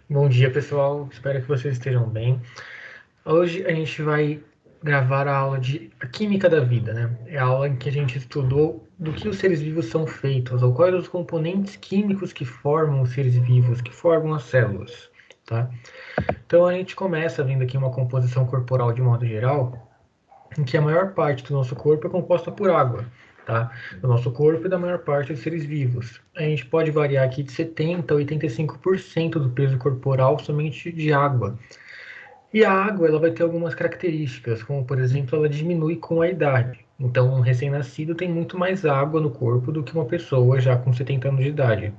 Bom dia, pessoal. Espero que vocês estejam bem. Hoje a gente vai gravar a aula de Química da Vida, né? É a aula em que a gente estudou do que os seres vivos são feitos, ou quais os componentes químicos que formam os seres vivos, que formam as células, tá? Então a gente começa vendo aqui uma composição corporal de modo geral, em que a maior parte do nosso corpo é composta por água, tá? Do nosso corpo e da maior parte dos seres vivos. A gente pode variar aqui de 70 a 85% do peso corporal somente de água. E a água, ela vai ter algumas características, como por exemplo, ela diminui com a idade. Então, um recém-nascido tem muito mais água no corpo do que uma pessoa já com 70 anos de idade.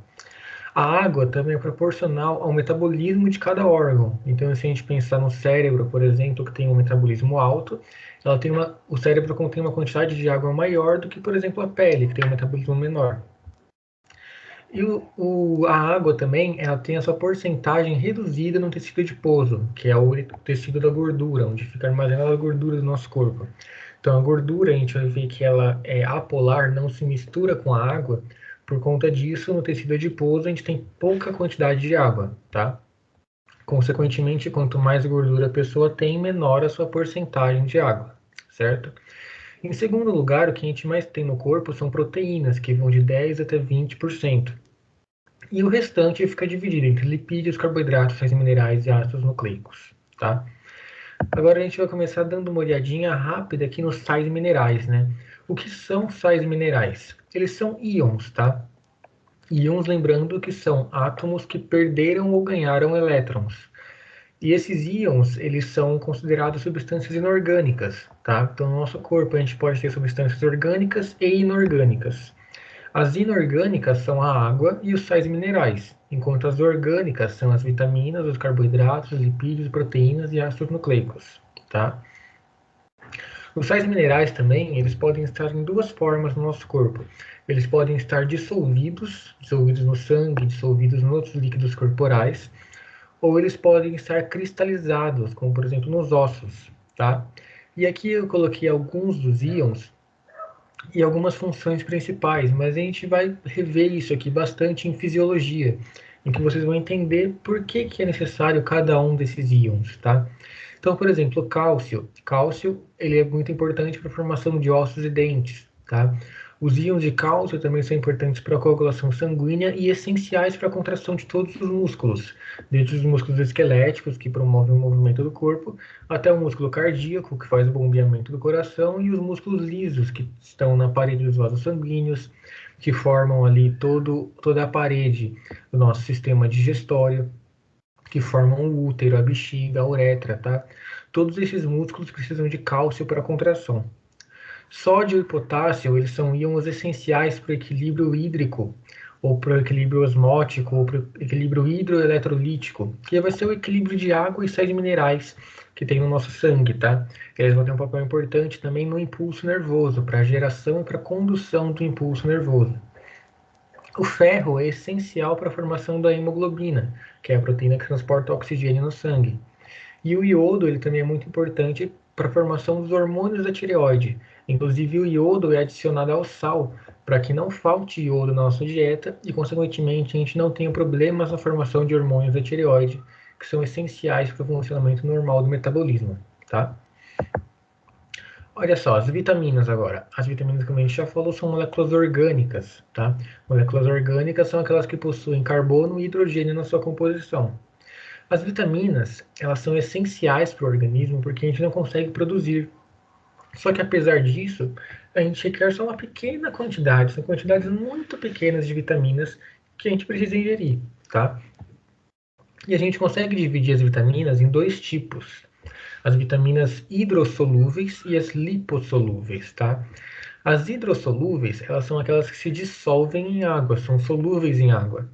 A água também é proporcional ao metabolismo de cada órgão. Então, se a gente pensar no cérebro, por exemplo, que tem um metabolismo alto, o cérebro contém uma quantidade de água maior do que, por exemplo, a pele, que tem um metabolismo menor. E a água também, ela tem a sua porcentagem reduzida no tecido adiposo, que é o tecido da gordura, onde fica armazenada a gordura do nosso corpo. Então, a gordura, a gente vai ver que ela é apolar, não se mistura com a água. Por conta disso, no tecido adiposo, a gente tem pouca quantidade de água, tá? Consequentemente, quanto mais gordura a pessoa tem, menor a sua porcentagem de água, certo? Em segundo lugar, o que a gente mais tem no corpo são proteínas, que vão de 10 até 20%. E o restante fica dividido entre lipídios, carboidratos, sais minerais e ácidos nucleicos, tá? Agora a gente vai começar dando uma olhadinha rápida aqui nos sais minerais, né? O que são sais minerais? Eles são íons, tá? Íons, lembrando que são átomos que perderam ou ganharam elétrons. E esses íons, eles são considerados substâncias inorgânicas, tá? Então, no nosso corpo, a gente pode ter substâncias orgânicas e inorgânicas. As inorgânicas são a água e os sais minerais, enquanto as orgânicas são as vitaminas, os carboidratos, os lipídios, proteínas e ácidos nucleicos, tá? Os sais minerais também, eles podem estar em duas formas no nosso corpo. Eles podem estar dissolvidos no sangue, dissolvidos em outros líquidos corporais, ou eles podem estar cristalizados, como por exemplo nos ossos, tá? E aqui eu coloquei alguns dos íons e algumas funções principais, mas a gente vai rever isso aqui bastante em fisiologia, em que vocês vão entender por que é necessário cada um desses íons, tá? Então, por exemplo, o cálcio. Cálcio, ele é muito importante para a formação de ossos e dentes, tá? Os íons de cálcio também são importantes para a coagulação sanguínea e essenciais para a contração de todos os músculos, desde os músculos esqueléticos, que promovem o movimento do corpo, até o músculo cardíaco, que faz o bombeamento do coração, e os músculos lisos, que estão na parede dos vasos sanguíneos, que formam ali toda a parede do nosso sistema digestório, que formam o útero, a bexiga, a uretra, tá? Todos esses músculos precisam de cálcio para a contração. Sódio e potássio, eles são íons essenciais para o equilíbrio hídrico, ou para o equilíbrio osmótico, ou para o equilíbrio hidroeletrolítico, que vai ser o equilíbrio de água e sais minerais que tem no nosso sangue, tá? Eles vão ter um papel importante também no impulso nervoso, para a geração e para a condução do impulso nervoso. O ferro é essencial para a formação da hemoglobina, que é a proteína que transporta oxigênio no sangue. E o iodo, ele também é muito importante para a formação dos hormônios da tireoide. Inclusive, o iodo é adicionado ao sal para que não falte iodo na nossa dieta e, consequentemente, a gente não tenha problemas na formação de hormônios da tireoide, que são essenciais para o funcionamento normal do metabolismo, tá? Olha só, as vitaminas agora. As vitaminas, como a gente já falou, são moléculas orgânicas, tá? Moléculas orgânicas são aquelas que possuem carbono e hidrogênio na sua composição. As vitaminas, elas são essenciais para o organismo porque a gente não consegue produzir. Só que apesar disso, a gente requer só uma pequena quantidade, são quantidades muito pequenas de vitaminas que a gente precisa ingerir, tá? E a gente consegue dividir as vitaminas em dois tipos: as vitaminas hidrossolúveis e as lipossolúveis, tá? As hidrossolúveis, elas são aquelas que se dissolvem em água, são solúveis em água.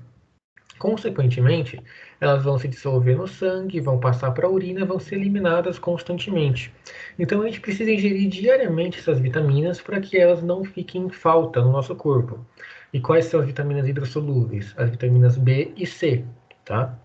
Consequentemente, elas vão se dissolver no sangue, vão passar para a urina e vão ser eliminadas constantemente. Então a gente precisa ingerir diariamente essas vitaminas para que elas não fiquem em falta no nosso corpo. E quais são as vitaminas hidrossolúveis? As vitaminas B e C, tá?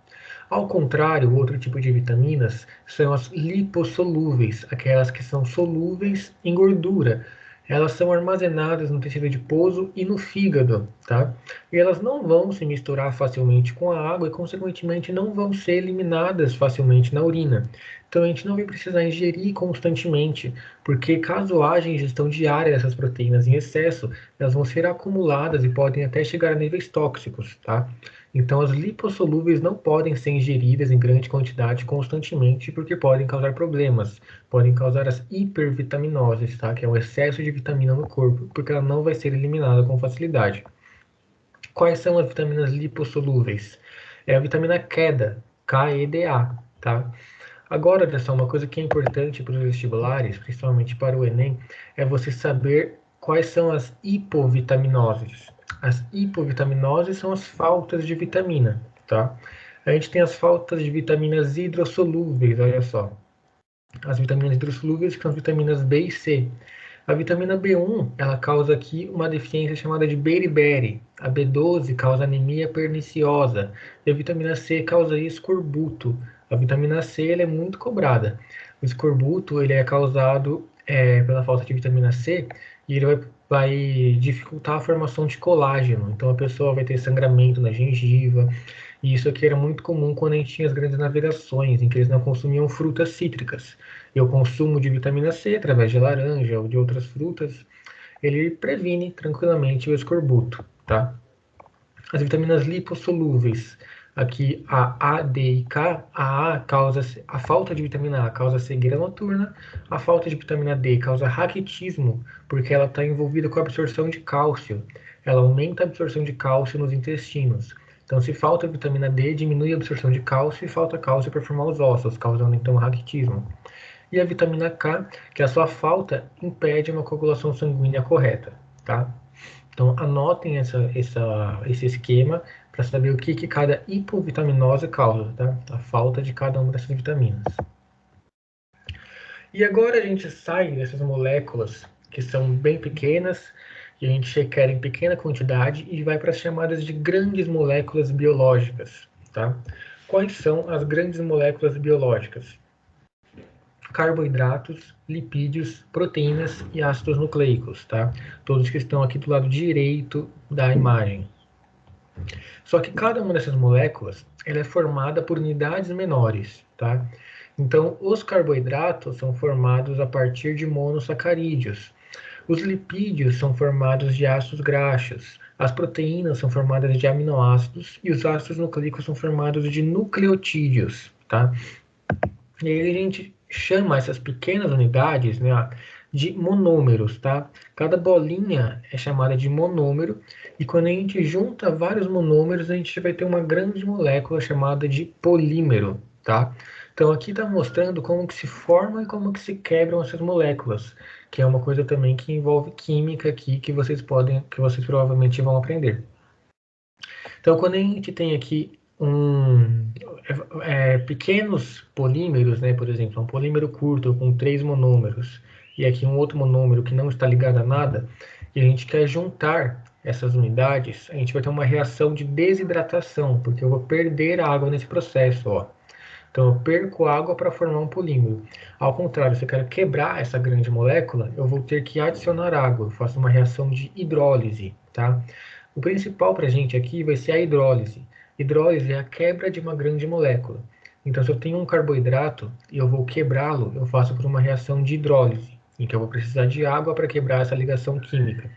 Ao contrário, o outro tipo de vitaminas são as lipossolúveis, aquelas que são solúveis em gordura. elas são armazenadas no tecido adiposo e no fígado, tá? E elas não vão se misturar facilmente com a água e, consequentemente, não vão ser eliminadas facilmente na urina. Então, a gente não vai precisar ingerir constantemente, porque caso haja ingestão diária dessas proteínas em excesso, elas vão ser acumuladas e podem até chegar a níveis tóxicos, tá? Então, as lipossolúveis não podem ser ingeridas em grande quantidade constantemente, porque podem causar problemas. Podem causar as hipervitaminoses, tá? Que é o excesso de vitamina no corpo, porque ela não vai ser eliminada com facilidade. Quais são as vitaminas lipossolúveis? É a vitamina queda, KEDA, tá? Agora, pessoal, uma coisa que é importante para os vestibulares, principalmente para o Enem, é você saber quais são as hipovitaminoses. As hipovitaminoses são as faltas de vitamina, tá? A gente tem as faltas de vitaminas hidrossolúveis, olha só. As vitaminas hidrossolúveis, que são as vitaminas B e C. A vitamina B1, ela causa aqui uma deficiência chamada de beriberi. A B12 causa anemia perniciosa. E a vitamina C causa escorbuto. A vitamina C ela é muito cobrada. O escorbuto ele é causado pela falta de vitamina C e ele vai dificultar a formação de colágeno. Então a pessoa vai ter sangramento na gengiva. E isso aqui era muito comum quando a gente tinha as grandes navegações, em que eles não consumiam frutas cítricas. E o consumo de vitamina C, através de laranja ou de outras frutas, ele previne tranquilamente o escorbuto, tá? As vitaminas lipossolúveis, aqui a D e K, a causa a falta de vitamina A causa cegueira noturna, a falta de vitamina D causa raquitismo, porque ela está envolvida com a absorção de cálcio. Ela aumenta a absorção de cálcio nos intestinos. Então, se falta vitamina D, diminui a absorção de cálcio e falta cálcio para formar os ossos, causando então raquitismo. E a vitamina K, que a sua falta impede uma coagulação sanguínea correta, tá? Então, anotem esse esquema para saber o que cada hipovitaminose causa, tá? A falta de cada uma dessas vitaminas. E agora a gente sai dessas moléculas que são bem pequenas, e a gente requer em pequena quantidade e vai para as chamadas de grandes moléculas biológicas, tá? Quais são as grandes moléculas biológicas? Carboidratos, lipídios, proteínas e ácidos nucleicos, tá? Todos que estão aqui do lado direito da imagem. Só que cada uma dessas moléculas, ela é formada por unidades menores, tá? Então, os carboidratos são formados a partir de monossacarídeos. Os lipídios são formados de ácidos graxos. As proteínas são formadas de aminoácidos e os ácidos nucleicos são formados de nucleotídeos, tá? E aí a gente chama essas pequenas unidades, né, de monômeros, tá? Cada bolinha é chamada de monômero, e quando a gente junta vários monômeros, a gente vai ter uma grande molécula chamada de polímero, tá? Então aqui está mostrando como que se formam e como que se quebram essas moléculas, que é uma coisa também que envolve química aqui, que vocês provavelmente vão aprender. Então, quando a gente tem aqui pequenos polímeros, né, por exemplo, um polímero curto com 3 monômeros, e aqui um outro monômero que não está ligado a nada, e a gente quer juntar essas unidades, a gente vai ter uma reação de desidratação, porque eu vou perder água nesse processo, ó. Então, eu perco água para formar um polímero. Ao contrário, se eu quero quebrar essa grande molécula, eu vou ter que adicionar água. Eu faço uma reação de hidrólise, tá? O principal para a gente aqui vai ser a hidrólise. Hidrólise é a quebra de uma grande molécula. Então, se eu tenho um carboidrato e eu vou quebrá-lo, eu faço por uma reação de hidrólise, em que eu vou precisar de água para quebrar essa ligação química.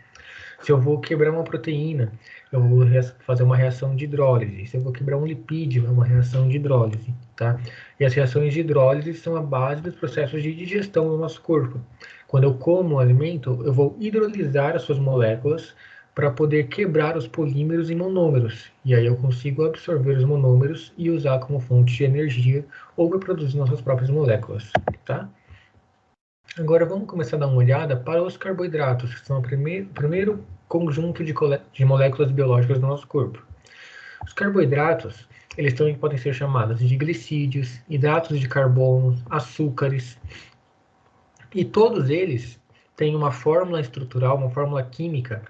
Se eu vou quebrar uma proteína, eu vou fazer uma reação de hidrólise. Se eu vou quebrar um lipídio, é uma reação de hidrólise, tá? E as reações de hidrólise são a base dos processos de digestão no nosso corpo. Quando eu como um alimento, eu vou hidrolisar as suas moléculas para poder quebrar os polímeros em monômeros. E aí eu consigo absorver os monômeros e usar como fonte de energia ou para produzir nossas próprias moléculas, tá? Agora vamos começar a dar uma olhada para os carboidratos, que são o primeiro conjunto de moléculas biológicas do nosso corpo. Os carboidratos, eles também podem ser chamados de glicídios, hidratos de carbono, açúcares, e todos eles têm uma fórmula estrutural, uma fórmula química,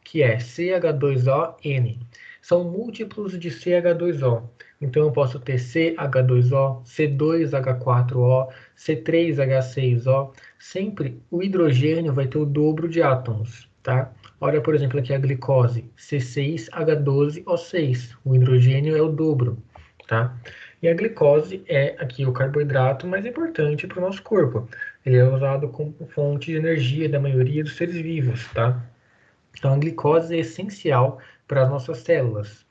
que é CH2ON. São múltiplos de CH2O. Então eu posso ter CH2O, C2H4O, C3H6O. Sempre o hidrogênio vai ter o dobro de átomos, tá? Olha, por exemplo, aqui a glicose, C6H12O6. O hidrogênio é o dobro, tá? E a glicose é aqui o carboidrato mais importante para o nosso corpo. Ele é usado como fonte de energia da maioria dos seres vivos, tá? Então a glicose é essencial para as nossas células.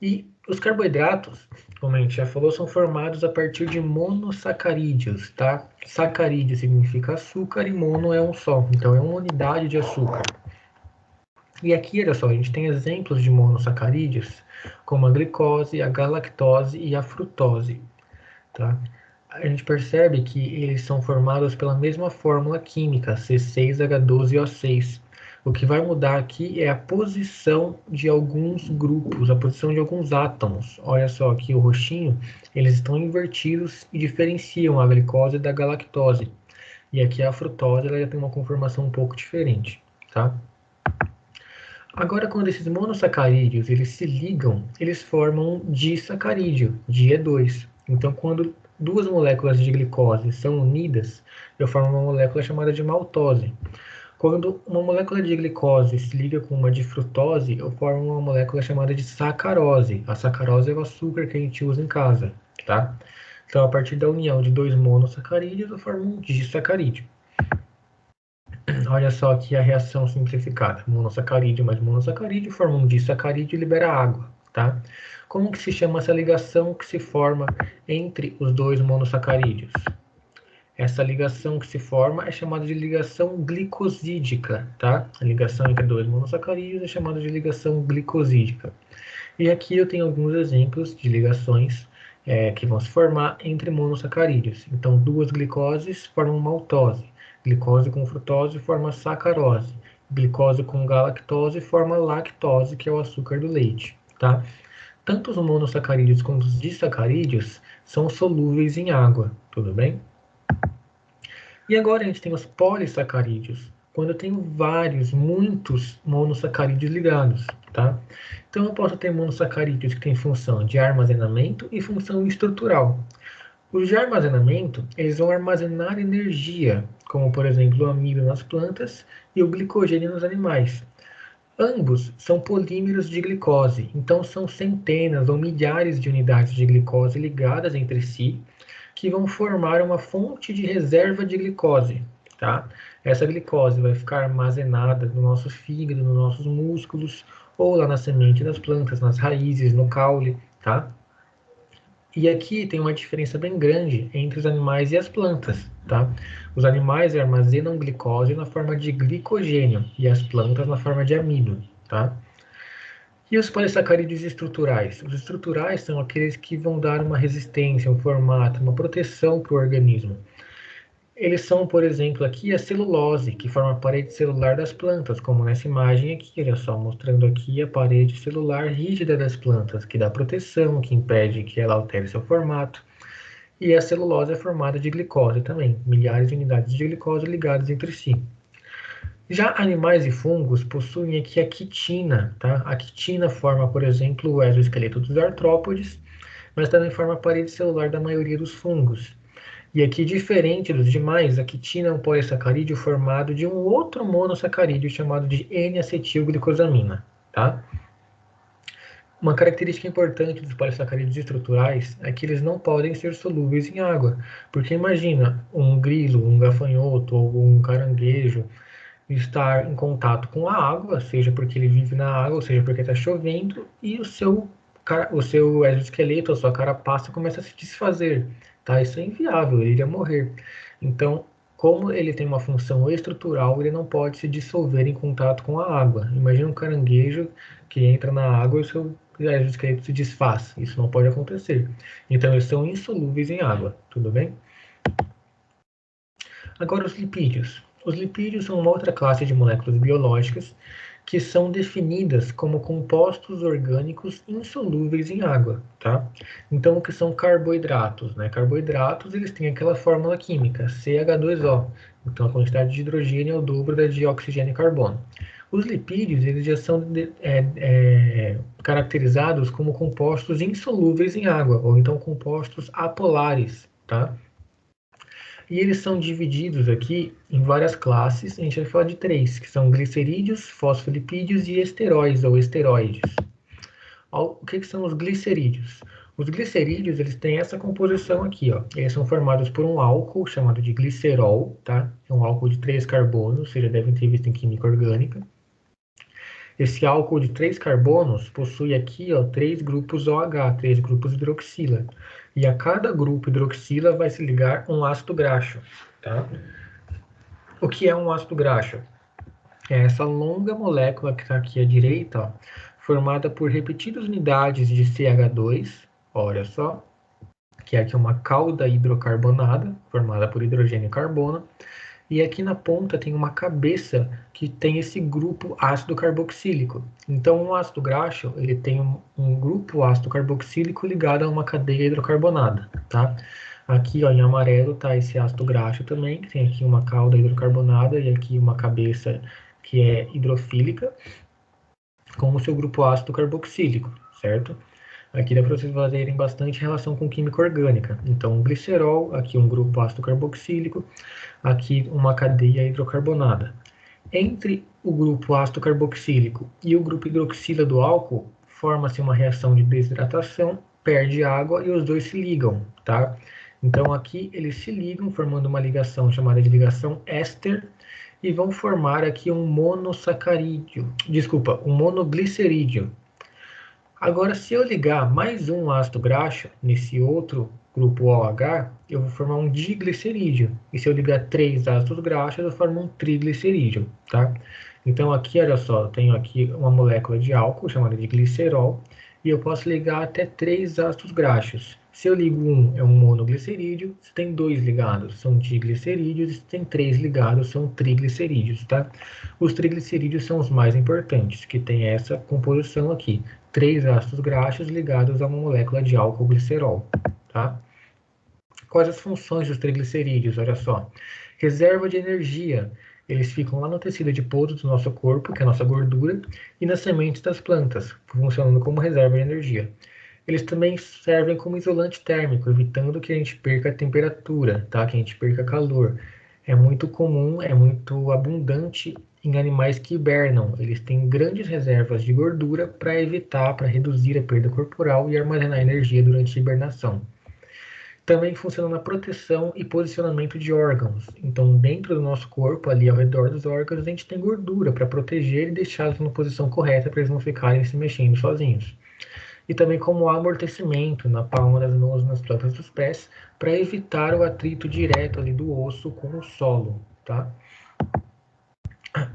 E os carboidratos, como a gente já falou, são formados a partir de monossacarídeos, tá? Sacarídeo significa açúcar e mono é um só, então é uma unidade de açúcar. E aqui, olha só, a gente tem exemplos de monossacarídeos, como a glicose, a galactose e a frutose, tá? A gente percebe que eles são formados pela mesma fórmula química, C6H12O6. O que vai mudar aqui é a posição de alguns grupos, a posição de alguns átomos. Olha só aqui o roxinho, eles estão invertidos e diferenciam a glicose da galactose. E aqui a frutose ela já tem uma conformação um pouco diferente, tá? Agora, quando esses monossacarídeos eles se ligam, eles formam um disacarídeo, di é 2. Então, quando duas moléculas de glicose são unidas, eu formo uma molécula chamada de maltose. Quando uma molécula de glicose se liga com uma de frutose, eu formo uma molécula chamada de sacarose. A sacarose é o açúcar que a gente usa em casa, tá? Então, a partir da união de dois monossacarídeos, eu formo um disacarídeo. Olha só aqui a reação simplificada. Monossacarídeo mais monossacarídeo forma um disacarídeo e libera água, tá? Como que se chama essa ligação que se forma entre os dois monossacarídeos? Essa ligação que se forma é chamada de ligação glicosídica, tá? A ligação entre dois monossacarídeos é chamada de ligação glicosídica. E aqui eu tenho alguns exemplos de ligações que vão se formar entre monossacarídeos. Então, duas glicoses formam maltose. Glicose com frutose forma sacarose. Glicose com galactose forma lactose, que é o açúcar do leite, tá? Tanto os monossacarídeos quanto os disacarídeos são solúveis em água, tudo bem? E agora a gente tem os polissacarídeos, quando eu tenho muitos monossacarídeos ligados, tá? Então eu posso ter monossacarídeos que têm função de armazenamento e função estrutural. Os de armazenamento, eles vão armazenar energia, como por exemplo o amido nas plantas e o glicogênio nos animais. Ambos são polímeros de glicose, então são centenas ou milhares de unidades de glicose ligadas entre si, que vão formar uma fonte de reserva de glicose, tá? Essa glicose vai ficar armazenada no nosso fígado, nos nossos músculos, ou lá na semente das plantas, nas raízes, no caule, tá? E aqui tem uma diferença bem grande entre os animais e as plantas, tá? Os animais armazenam glicose na forma de glicogênio e as plantas na forma de amido, tá? E os polissacarídeos estruturais? Os estruturais são aqueles que vão dar uma resistência, um formato, uma proteção para o organismo. Eles são, por exemplo, aqui a celulose, que forma a parede celular das plantas, como nessa imagem aqui, olha só, mostrando aqui a parede celular rígida das plantas, que dá proteção, que impede que ela altere seu formato. E a celulose é formada de glicose também, milhares de unidades de glicose ligadas entre si. Já animais e fungos possuem aqui a quitina, tá? A quitina forma, por exemplo, o exoesqueleto dos artrópodes, mas também forma a parede celular da maioria dos fungos. E aqui, diferente dos demais, a quitina é um polissacarídeo formado de um outro monossacarídeo chamado de N-acetilglicosamina, tá? Uma característica importante dos polissacarídeos estruturais é que eles não podem ser solúveis em água, porque imagina um grilo, um gafanhoto ou um caranguejo estar em contato com a água, seja porque ele vive na água, ou seja porque está chovendo, e o seu exoesqueleto, a sua carapaça começa a se desfazer, tá? Isso é inviável, ele iria morrer. Então, como ele tem uma função estrutural, ele não pode se dissolver em contato com a água. Imagina um caranguejo que entra na água e o seu exoesqueleto se desfaz. Isso não pode acontecer. Então, eles são insolúveis em água, tudo bem? Agora, os lipídios. Os lipídios são uma outra classe de moléculas biológicas que são definidas como compostos orgânicos insolúveis em água, tá? Então, o que são carboidratos, né? Carboidratos, eles têm aquela fórmula química, CH2O. Então, a quantidade de hidrogênio é o dobro da de oxigênio e carbono. Os lipídios, eles já são caracterizados como compostos insolúveis em água, ou então compostos apolares, tá? E eles são divididos aqui em várias classes, a gente vai falar de três, que são glicerídeos, fosfolipídios e esteróis ou esteroides. O que são os glicerídeos? Os glicerídeos, eles têm essa composição aqui, ó. Eles são formados por um álcool chamado de glicerol, tá? É um álcool de 3 carbonos, vocês já devem ter visto em química orgânica. Esse álcool de 3 carbonos possui aqui, ó, 3 grupos OH, 3 grupos hidroxila. E a cada grupo hidroxila vai se ligar um ácido graxo, tá? O que é um ácido graxo? É essa longa molécula que está aqui à direita, ó, formada por repetidas unidades de CH2, olha só, que é aqui uma cauda hidrocarbonada, formada por hidrogênio e carbono, e aqui na ponta tem uma cabeça que tem esse grupo ácido carboxílico. Então, um ácido graxo, ele tem um grupo ácido carboxílico ligado a uma cadeia hidrocarbonada, tá? Aqui, ó, em amarelo, tá esse ácido graxo também, que tem aqui uma cauda hidrocarbonada e aqui uma cabeça que é hidrofílica, com o seu grupo ácido carboxílico, certo? Aqui dá para vocês fazerem bastante relação com química orgânica. Então, um glicerol, aqui um grupo ácido carboxílico, aqui uma cadeia hidrocarbonada. Entre o grupo ácido carboxílico e o grupo hidroxila do álcool, forma-se uma reação de desidratação, perde água e os dois se ligam, tá? Então aqui eles se ligam, formando uma ligação chamada de ligação éster, e vão formar aqui um monossacarídeo, desculpa, um monoglicerídeo. Agora, se eu ligar mais um ácido graxo nesse outro grupo OH, eu vou formar um diglicerídeo. E se eu ligar 3 ácidos graxos, eu formo um triglicerídeo, tá? Então aqui, olha só, eu tenho aqui uma molécula de álcool chamada de glicerol, e eu posso ligar até 3 ácidos graxos. Se eu ligo um, é um monoglicerídeo. Se tem 2 ligados, são diglicerídeos. Se tem 3 ligados, são triglicerídeos, tá? Os triglicerídeos são os mais importantes, que tem essa composição aqui. 3 ácidos graxos ligados a uma molécula de álcool glicerol, tá? Quais as funções dos triglicerídeos? Olha só. Reserva de energia. Eles ficam lá no tecido adiposo do nosso corpo, que é a nossa gordura, e nas sementes das plantas, funcionando como reserva de energia. Eles também servem como isolante térmico, evitando que a gente perca a temperatura, tá? Que a gente perca calor. É muito comum, é muito abundante em animais que hibernam. Eles têm grandes reservas de gordura para evitar, para reduzir a perda corporal e armazenar energia durante a hibernação. Também funciona na proteção e posicionamento de órgãos. Então, dentro do nosso corpo, ali ao redor dos órgãos, a gente tem gordura para proteger e deixá-los na posição correta para eles não ficarem se mexendo sozinhos. E também como amortecimento na palma das mãos, nas plantas dos pés, para evitar o atrito direto ali do osso com o solo, tá?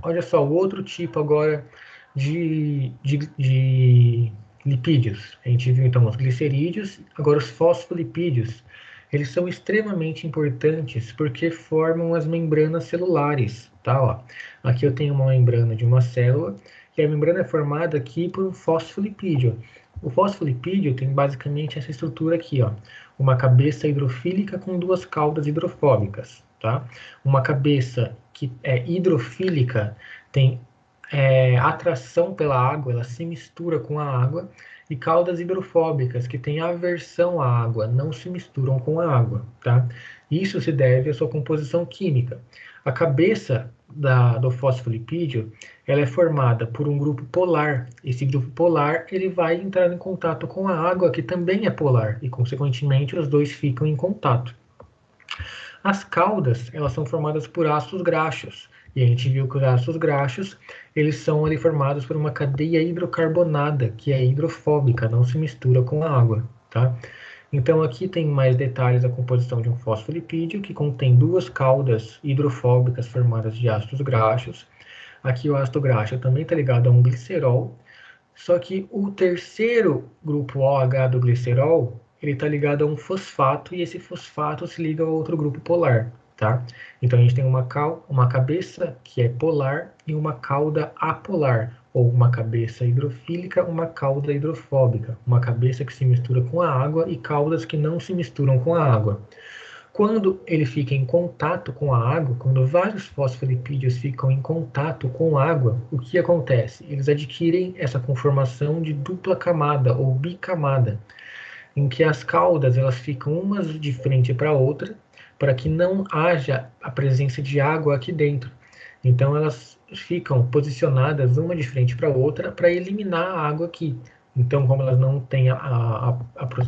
Olha só, o outro tipo agora de lipídios. A gente viu então os glicerídeos, agora os fosfolipídios. Eles são extremamente importantes porque formam as membranas celulares, tá? Ó, aqui eu tenho uma membrana de uma célula e a membrana é formada aqui por um fosfolipídio. O fosfolipídio tem basicamente essa estrutura aqui, ó, uma cabeça hidrofílica com 2 caudas hidrofóbicas, tá? Uma cabeça que é hidrofílica tem atração pela água, ela se mistura com a água, e caudas hidrofóbicas, que têm aversão à água, não se misturam com a água, tá? Isso se deve à sua composição química. A cabeça do fosfolipídio, ela é formada por um grupo polar. Esse grupo polar, ele vai entrar em contato com a água, que também é polar, e consequentemente os dois ficam em contato. As caudas, elas são formadas por ácidos graxos. E a gente viu que os ácidos graxos, eles são ali formados por uma cadeia hidrocarbonada, que é hidrofóbica, não se mistura com a água, tá? Então aqui tem mais detalhes da composição de um fosfolipídio, que contém 2 caudas hidrofóbicas formadas de ácidos graxos. Aqui o ácido graxo também está ligado a um glicerol, só que o terceiro grupo OH do glicerol, ele está ligado a um fosfato, e esse fosfato se liga a outro grupo polar, tá? Então a gente tem uma cabeça que é polar e uma cauda apolar, ou uma cabeça hidrofílica, uma cauda hidrofóbica, uma cabeça que se mistura com a água e caudas que não se misturam com a água. Quando ele fica em contato com a água, quando vários fosfolipídios ficam em contato com a água, o que acontece? Eles adquirem essa conformação de dupla camada ou bicamada, em que as caudas elas ficam umas de frente para a outra, para que não haja a presença de água aqui dentro. Então elas ficam posicionadas uma de frente para a outra para eliminar a água aqui. Então, como elas não têm a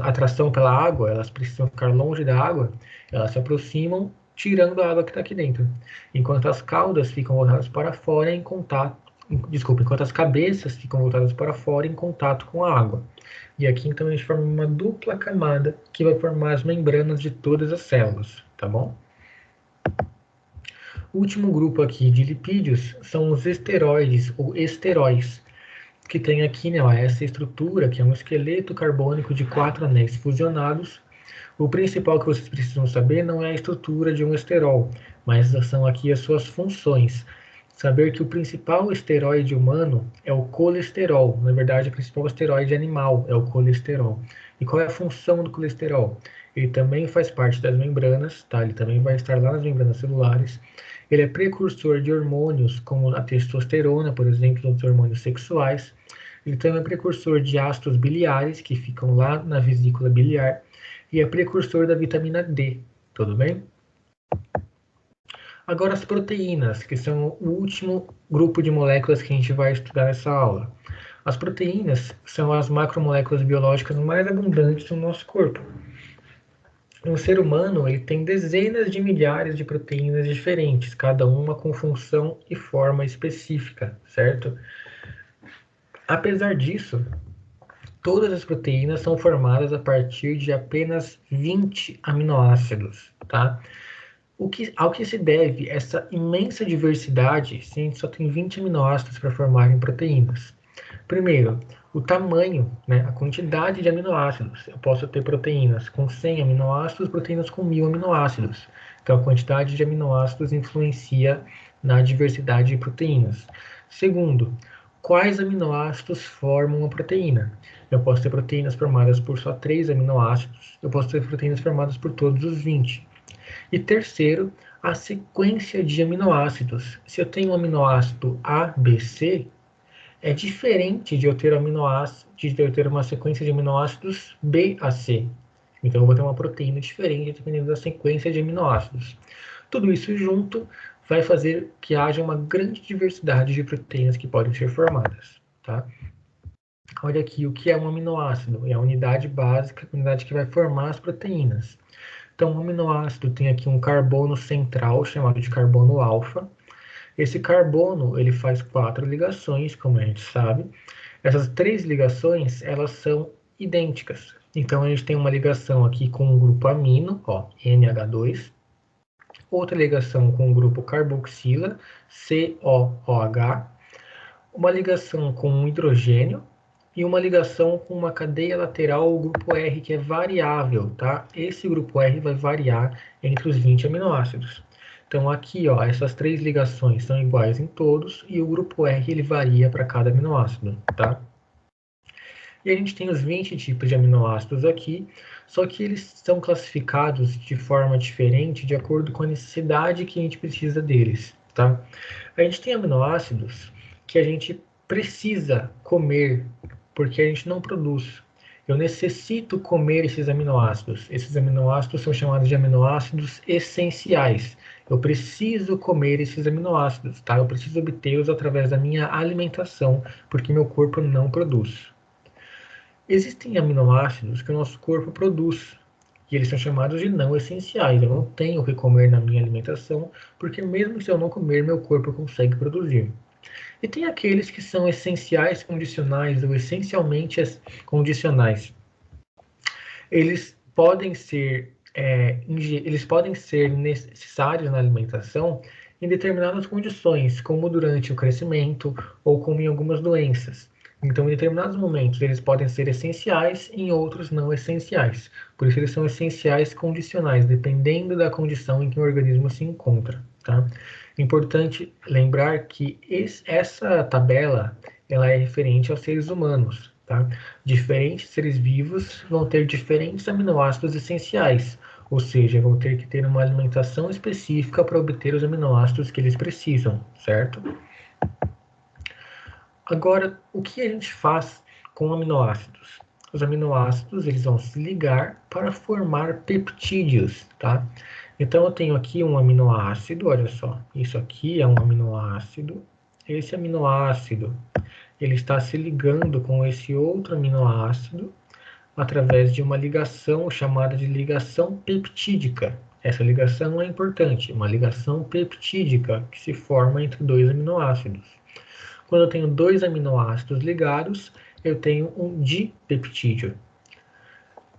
atração pela água, elas precisam ficar longe da água, elas se aproximam, tirando a água que está aqui dentro. Enquanto as caudas ficam voltadas para fora em contato, desculpa, enquanto as cabeças ficam voltadas para fora em contato com a água. E aqui então a gente forma uma dupla camada que vai formar as membranas de todas as células, tá bom? O último grupo aqui de lipídios são os esteroides ou esteróis, que tem aqui, né, ó, essa estrutura, que é um esqueleto carbônico de 4 anéis fusionados. O principal que vocês precisam saber não é a estrutura de um esterol, mas são aqui as suas funções. Saber que o principal esteroide humano é o colesterol. Na verdade, o principal esteroide animal é o colesterol. E qual é a função do colesterol? Ele também faz parte das membranas, tá? Ele também vai estar lá nas membranas celulares. Ele é precursor de hormônios, como a testosterona, por exemplo, dos hormônios sexuais. Ele também é precursor de ácidos biliares, que ficam lá na vesícula biliar. E é precursor da vitamina D, tudo bem? Agora as proteínas, que são o último grupo de moléculas que a gente vai estudar nessa aula. As proteínas são as macromoléculas biológicas mais abundantes no nosso corpo. O ser humano ele tem dezenas de milhares de proteínas diferentes, cada uma com função e forma específica, certo? Apesar disso, todas as proteínas são formadas a partir de apenas 20 aminoácidos, tá? Ao que se deve essa imensa diversidade se a gente só tem 20 aminoácidos para formarem proteínas? Primeiro, o tamanho, né, a quantidade de aminoácidos. Eu posso ter proteínas com 100 aminoácidos, proteínas com 1000 aminoácidos. Então, a quantidade de aminoácidos influencia na diversidade de proteínas. Segundo, quais aminoácidos formam a proteína? Eu posso ter proteínas formadas por só 3 aminoácidos, eu posso ter proteínas formadas por todos os 20. E terceiro, a sequência de aminoácidos. Se eu tenho um aminoácido A, B, C, é diferente de eu ter uma sequência de aminoácidos B a C. Então eu vou ter uma proteína diferente dependendo da sequência de aminoácidos. Tudo isso junto vai fazer que haja uma grande diversidade de proteínas que podem ser formadas, tá? Olha aqui o que é um aminoácido. É a unidade básica, a unidade que vai formar as proteínas. Então, o aminoácido tem aqui um carbono central, chamado de carbono alfa. Esse carbono, ele faz 4 ligações, como a gente sabe. Essas 3 ligações, elas são idênticas. Então, a gente tem uma ligação aqui com o grupo amino, ó, NH2. Outra ligação com o grupo carboxila, COOH. Uma ligação com um hidrogênio, e uma ligação com uma cadeia lateral, o grupo R, que é variável, tá? Esse grupo R vai variar entre os 20 aminoácidos. Então aqui, ó, essas 3 ligações são iguais em todos e o grupo R ele varia para cada aminoácido, tá? E a gente tem os 20 tipos de aminoácidos aqui, só que eles são classificados de forma diferente de acordo com a necessidade que a gente precisa deles, tá? A gente tem aminoácidos que a gente precisa comer porque a gente não produz. Eu necessito comer esses aminoácidos. Esses aminoácidos são chamados de aminoácidos essenciais. Eu preciso comer esses aminoácidos, tá? Eu preciso obtê-los através da minha alimentação, porque meu corpo não produz. Existem aminoácidos que o nosso corpo produz, e eles são chamados de não essenciais. Eu não tenho o que comer na minha alimentação, porque mesmo se eu não comer, meu corpo consegue produzir. E tem aqueles que são essenciais condicionais ou essencialmente condicionais. Eles podem ser necessários na alimentação em determinadas condições, como durante o crescimento ou como em algumas doenças. Então, em determinados momentos, eles podem ser essenciais, em outros não essenciais. Por isso, eles são essenciais condicionais, dependendo da condição em que o organismo se encontra, tá? Importante lembrar que essa tabela ela é referente aos seres humanos, tá? Diferentes seres vivos vão ter diferentes aminoácidos essenciais. ou seja, vão ter que ter uma alimentação específica para obter os aminoácidos que eles precisam, certo? Agora, o que a gente faz com aminoácidos? Os aminoácidos, eles vão se ligar para formar peptídeos, tá? Então, eu tenho aqui um aminoácido, olha só, isso aqui é um aminoácido. Esse aminoácido, ele está se ligando com esse outro aminoácido através de uma ligação chamada de ligação peptídica. Essa ligação é importante, uma ligação peptídica que se forma entre dois aminoácidos. Quando eu tenho dois aminoácidos ligados, eu tenho um dipeptídeo.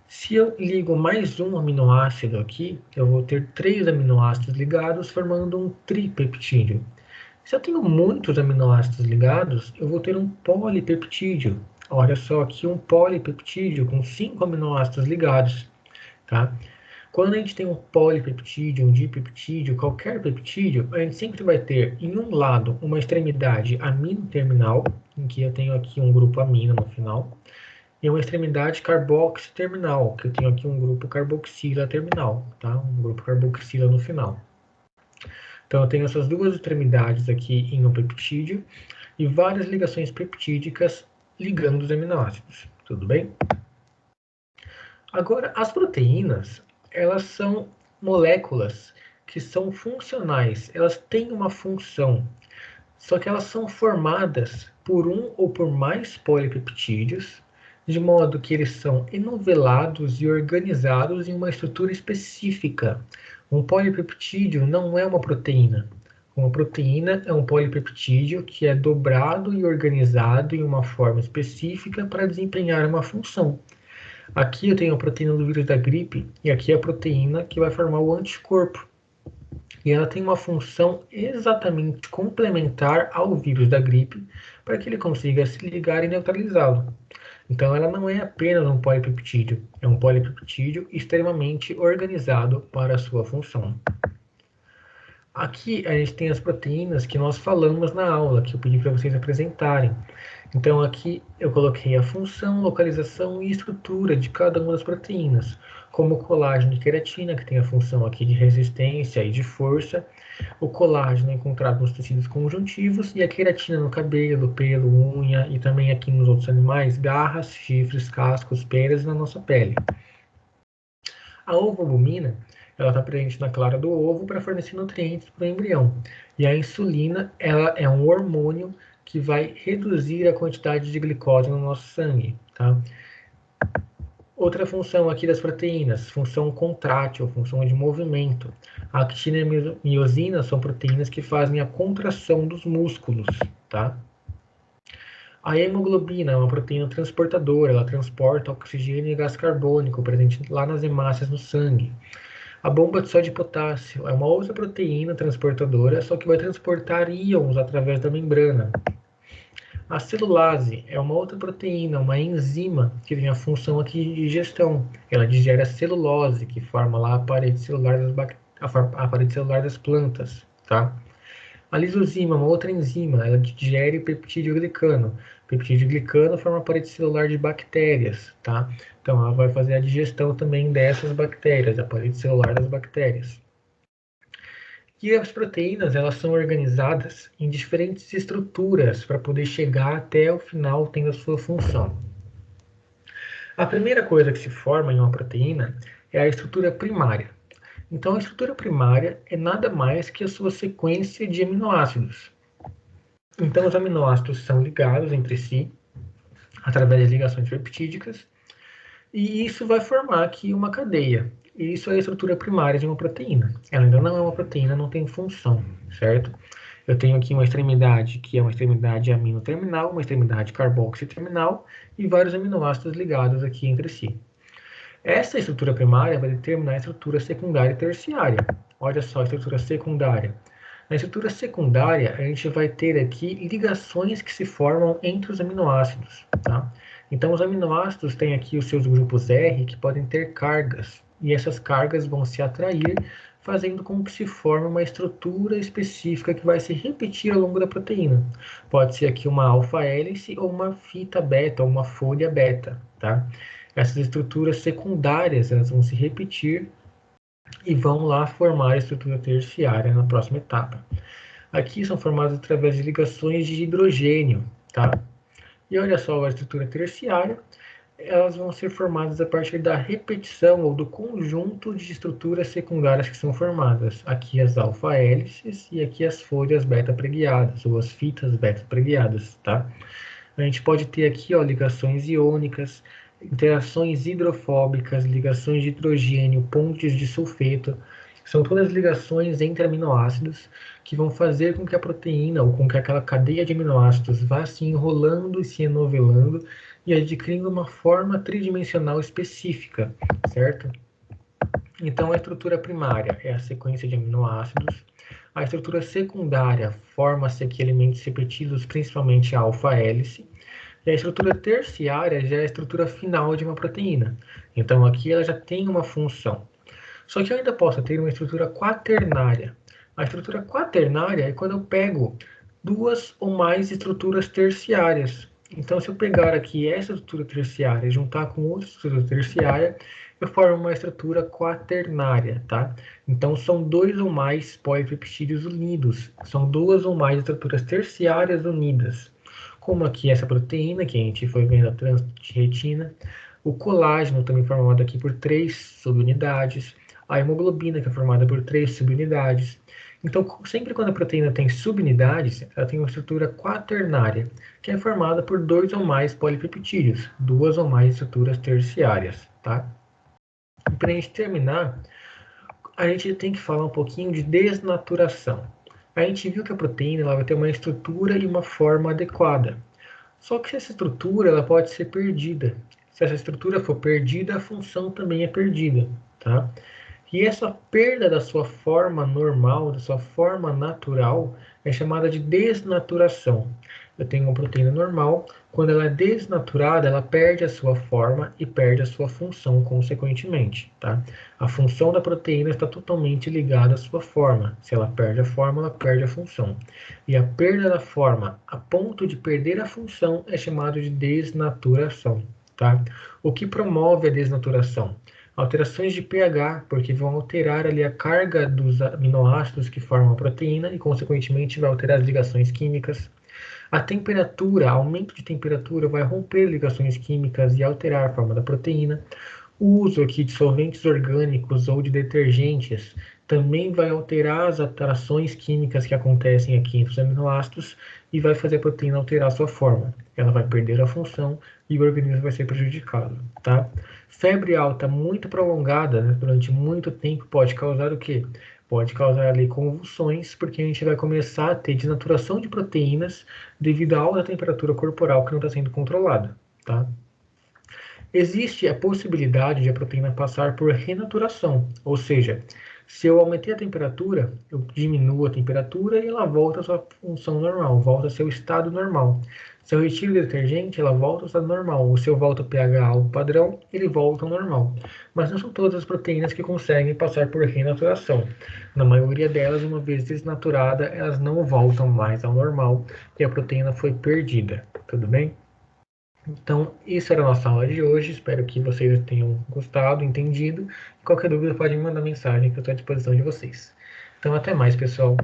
Se eu ligo mais um aminoácido aqui, eu vou ter três aminoácidos ligados, formando um tripeptídeo. Se eu tenho muitos aminoácidos ligados, eu vou ter um polipeptídeo. Olha só aqui, um polipeptídeo com 5 aminoácidos ligados, tá? Quando a gente tem um polipeptídeo, um dipeptídeo, qualquer peptídeo, a gente sempre vai ter, em um lado, uma extremidade amino-terminal, em que eu tenho aqui um grupo amino no final, e uma extremidade carboxy-terminal, que eu tenho aqui um grupo carboxila-terminal, tá? Um grupo carboxila no final. Então, eu tenho essas duas extremidades aqui em um peptídeo e várias ligações peptídicas ligando os aminoácidos, tudo bem? Agora, as proteínas, elas são moléculas que são funcionais, elas têm uma função, só que elas são formadas por um ou por mais polipeptídeos, de modo que eles são enovelados e organizados em uma estrutura específica. Um polipeptídeo não é uma proteína. Uma proteína é um polipeptídeo que é dobrado e organizado em uma forma específica para desempenhar uma função. Aqui eu tenho a proteína do vírus da gripe e aqui é a proteína que vai formar o anticorpo. E ela tem uma função exatamente complementar ao vírus da gripe para que ele consiga se ligar e neutralizá-lo. Então ela não é apenas um polipeptídeo, é um polipeptídeo extremamente organizado para a sua função. Aqui a gente tem as proteínas que nós falamos na aula, que eu pedi para vocês apresentarem. Então aqui eu coloquei a função, localização e estrutura de cada uma das proteínas, como o colágeno e queratina, que tem a função aqui de resistência e de força, o colágeno é encontrado nos tecidos conjuntivos e a queratina no cabelo, pelo, unha e também aqui nos outros animais, garras, chifres, cascos, penas e na nossa pele. A ovoalbumina, ela está presente na clara do ovo para fornecer nutrientes para o embrião. E a insulina, ela é um hormônio que vai reduzir a quantidade de glicose no nosso sangue, tá? Outra função aqui das proteínas, função contrátil, função de movimento. A actina e a miosina são proteínas que fazem a contração dos músculos, tá? A hemoglobina é uma proteína transportadora, ela transporta oxigênio e gás carbônico presente lá nas hemácias no sangue. A bomba de sódio e potássio é uma outra proteína transportadora, só que vai transportar íons através da membrana. A celulase é uma outra proteína, uma enzima, que tem a função aqui de digestão. Ela digere a celulose, que forma lá a parede celular a parede celular das plantas, tá? A lisozima é uma outra enzima, ela digere o peptídeo glicano. O peptídeo glicano forma a parede celular de bactérias, tá? Então ela vai fazer a digestão também dessas bactérias, a parede celular das bactérias. E as proteínas, elas são organizadas em diferentes estruturas para poder chegar até o final tendo a sua função. A primeira coisa que se forma em uma proteína é a estrutura primária. Então, a estrutura primária é nada mais que a sua sequência de aminoácidos. Então, os aminoácidos são ligados entre si através de ligações peptídicas e isso vai formar aqui uma cadeia. E isso é a estrutura primária de uma proteína. Ela ainda não é uma proteína, não tem função, certo? Eu tenho aqui uma extremidade que é uma extremidade amino-terminal, uma extremidade carboxy-terminal e vários aminoácidos ligados aqui entre si. Essa estrutura primária vai determinar a estrutura secundária e terciária. Olha só a estrutura secundária. Na estrutura secundária, a gente vai ter aqui ligações que se formam entre os aminoácidos, tá? Então, os aminoácidos têm aqui os seus grupos R que podem ter cargas, e essas cargas vão se atrair, fazendo com que se forme uma estrutura específica que vai se repetir ao longo da proteína. Pode ser aqui uma alfa-hélice ou uma fita beta, ou uma folha beta, tá? Essas estruturas secundárias, elas vão se repetir e vão lá formar a estrutura terciária na próxima etapa. Aqui são formadas através de ligações de hidrogênio, tá? E olha só, a estrutura terciária, elas vão ser formadas a partir da repetição ou do conjunto de estruturas secundárias que são formadas. Aqui as alfa-hélices e aqui as folhas beta-preguiadas, ou as fitas beta-preguiadas, tá? A gente pode ter aqui, ó, ligações iônicas, interações hidrofóbicas, ligações de hidrogênio, pontes de sulfeto. São todas ligações entre aminoácidos que vão fazer com que a proteína ou com que aquela cadeia de aminoácidos vá se enrolando e se enovelando e adquirindo uma forma tridimensional específica, certo? Então, a estrutura primária é a sequência de aminoácidos. A estrutura secundária forma-se aqui elementos repetidos, principalmente a alfa-hélice. E a estrutura terciária já é a estrutura final de uma proteína. Então, aqui ela já tem uma função. Só que eu ainda posso ter uma estrutura quaternária. A estrutura quaternária é quando eu pego duas ou mais estruturas terciárias. Então, se eu pegar aqui essa estrutura terciária e juntar com outra estrutura terciária, eu formo uma estrutura quaternária, tá? Então, são dois ou mais polipeptídeos unidos. São duas ou mais estruturas terciárias unidas. Como aqui essa proteína, que a gente foi vendo a transretina, o colágeno também formado aqui por 3 subunidades, a hemoglobina, que é formada por 3 subunidades. Então, sempre quando a proteína tem subunidades, ela tem uma estrutura quaternária, que é formada por 2 ou mais polipeptídeos, duas ou mais estruturas terciárias, tá? E para a gente terminar, a gente tem que falar um pouquinho de desnaturação. A gente viu que a proteína ela vai ter uma estrutura e uma forma adequada. Só que essa estrutura ela pode ser perdida. Se essa estrutura for perdida, a função também é perdida, tá? E essa perda da sua forma normal, da sua forma natural, é chamada de desnaturação. Eu tenho uma proteína normal, quando ela é desnaturada, ela perde a sua forma e perde a sua função, consequentemente, tá? A função da proteína está totalmente ligada à sua forma. Se ela perde a forma, ela perde a função. E a perda da forma a ponto de perder a função é chamado de desnaturação, tá? O que promove a desnaturação? Alterações de pH, porque vão alterar ali a carga dos aminoácidos que formam a proteína e, consequentemente, vai alterar as ligações químicas. A temperatura, aumento de temperatura, vai romper ligações químicas e alterar a forma da proteína. O uso aqui de solventes orgânicos ou de detergentes também vai alterar as alterações químicas que acontecem aqui entre os aminoácidos e vai fazer a proteína alterar a sua forma. Ela vai perder a função e o organismo vai ser prejudicado, tá? Febre alta muito prolongada, né, durante muito tempo pode causar o quê? Pode causar ali convulsões, porque a gente vai começar a ter desnaturação de proteínas devido à alta temperatura corporal que não está sendo controlada, tá? Existe a possibilidade de a proteína passar por renaturação, ou seja, se eu aumentei a temperatura, eu diminuo a temperatura e ela volta à sua função normal, volta ao seu estado normal. Se eu retiro o detergente, ela volta ao estado normal. Ou se eu volto ao pH ao padrão, ele volta ao normal. Mas não são todas as proteínas que conseguem passar por renaturação. Na maioria delas, uma vez desnaturada, elas não voltam mais ao normal e a proteína foi perdida. Tudo bem? Então, isso era a nossa aula de hoje. Espero que vocês tenham gostado, entendido. Qualquer dúvida, pode me mandar mensagem que eu estou à disposição de vocês. Então, até mais, pessoal.